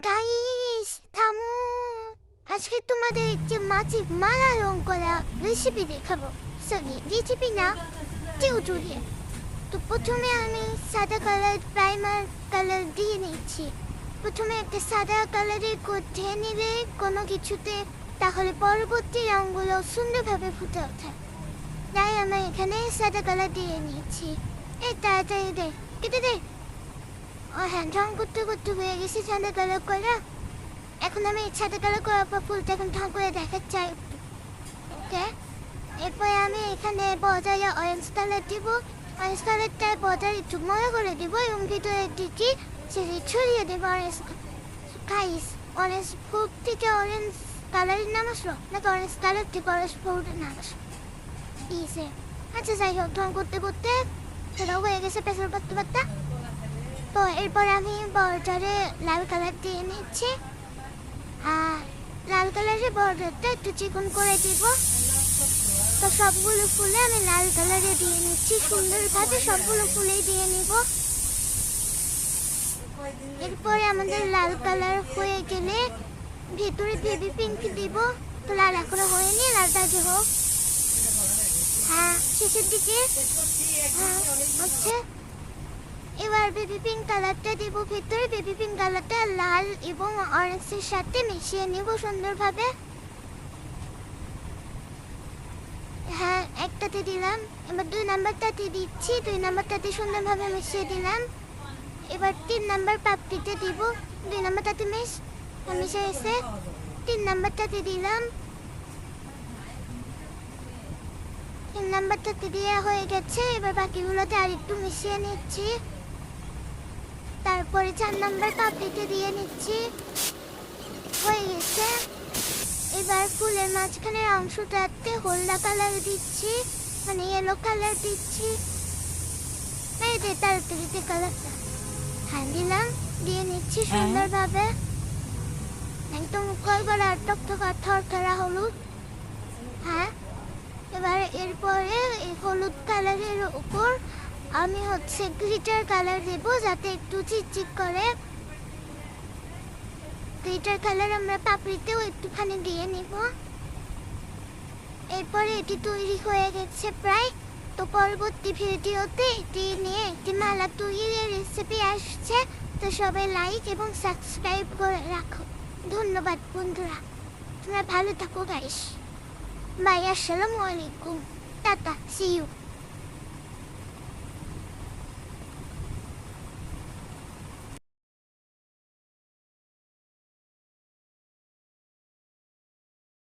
Guys থামো, আজকে তোমাদের যে মাছি মালা রং করা রেসিপি দেখাবো। সরি রেসিপি না, টিউটোরিয়াল। তো প্রথমে আমি সাদা কালার প্রাইমার কালার দিয়ে নিচ্ছি। প্রথমে একটা সাদা কালারের কোট দিয়ে নিলে কোনো কিছুতে, তাহলে পরবর্তী রঙগুলো সুন্দরভাবে ফুটে ওঠে। তাই আমি এখানে সাদা কালার দিয়ে নিচ্ছি। এই তাড়াতাড়ি দে, কেটে দে। ও হ্যাঁ, রং করতে করতে হয়ে গেছে সাদা কালার করা। এখন আমি সাদা কালার করার পর ফুলটা এখন ঢং করে দেখাতে চাই। ওকে, এরপরে আমি এখানে বর্ডারে অরেঞ্জ কালার দিব। অরেঞ্জ কালারটা বর্ডার একটু মনে করে দিব এবং ভিতরে দিকে সেটি ছড়িয়ে দেবো অরেঞ্জ। গাইস, অরেঞ্জ ফুল থেকে অরেঞ্জ কালারের নাম আসলো নাকি অরেঞ্জ কালার থেকে অরেঞ্জ ফুলের নাম আসলো? ইসে আচ্ছা, যাই হোক, ঢং করতে করতে সেটা হয়ে গেছে পেছাল পাত্তা পাত্তা। তো এরপর আমি বর্ডারে লাল কালার দিয়ে নিচ্ছি। লাল কালারের বর্ডারটা একটু চিকন করে দিব। তো সবগুলো ফুলে আমি লাল কালারে দিয়ে নিচ্ছি, সুন্দরভাবে সবগুলো ফুলেই দিয়ে নিব। এরপরে আমাদের লাল কালার হয়ে গেলে ভেতরে বেবি পিঙ্ক দিব। তো লাল এখনো হয়নি, লালটা যে হোক। হ্যাঁ, শেষের দিকে। হ্যাঁ হচ্ছে। এবার বেবি পিঙ্ক কালারটা দিব ভেতরে। বেবি পিঙ্ক কালারটা লাল এবং অরেঞ্জের সাথে মিশিয়ে নিব সুন্দরভাবে। হ্যাঁ, একটাতে দিলাম। এবার 2 নাম্বারটাতে দিচ্ছি। 2 নাম্বারটাতে সুন্দরভাবে মিশিয়ে দিলাম। এবার 3 নাম্বার পাপড়িতে দিব। 2 নাম্বারটাতে মিশে এসে 3 নাম্বারটাতে দিলাম। 3 নাম্বারটাতে দেওয়া হয়ে গেছে। এবার বাকিগুলোতে আর একটু মিশিয়ে নিচ্ছি। তারপরে 4 নাম্বার পাপড়িতে দিয়ে নিচ্ছি। হয়ে গেছে। এবার ফুলের মাঝখানের অংশটাতে হলদা কালার দিচ্ছি, মানে ইয়েলো কালার দিচ্ছি। এই যে তাড়াতাড়ি কালারটা, হ্যাঁ দিলাম। দিয়ে নিচ্ছি সুন্দরভাবে, একদম কলগলা টকটকা থরথরা হলুদ। হ্যাঁ, এবার এরপরে এই হলুদ কালারের উপর আমি গ্লিটার কালার দেবো, যাতে একটু চিকচিক করে। গ্লিটার কালার আমরা পাপড়িতেও একটুখানি দিয়ে নিব। এরপরে এটি তৈরি হয়ে গেছে প্রায়। তো পরবর্তী ভিডিওতে এটি নিয়ে একটি মালা তৈরির রেসিপি আসছে। তো সবাই লাইক এবং সাবস্ক্রাইব করে রাখো। ধন্যবাদ বন্ধুরা, তোমরা ভালো থাকো গাইস। বাই, আসসালামু আলাইকুম, টাটা, সি ইউ।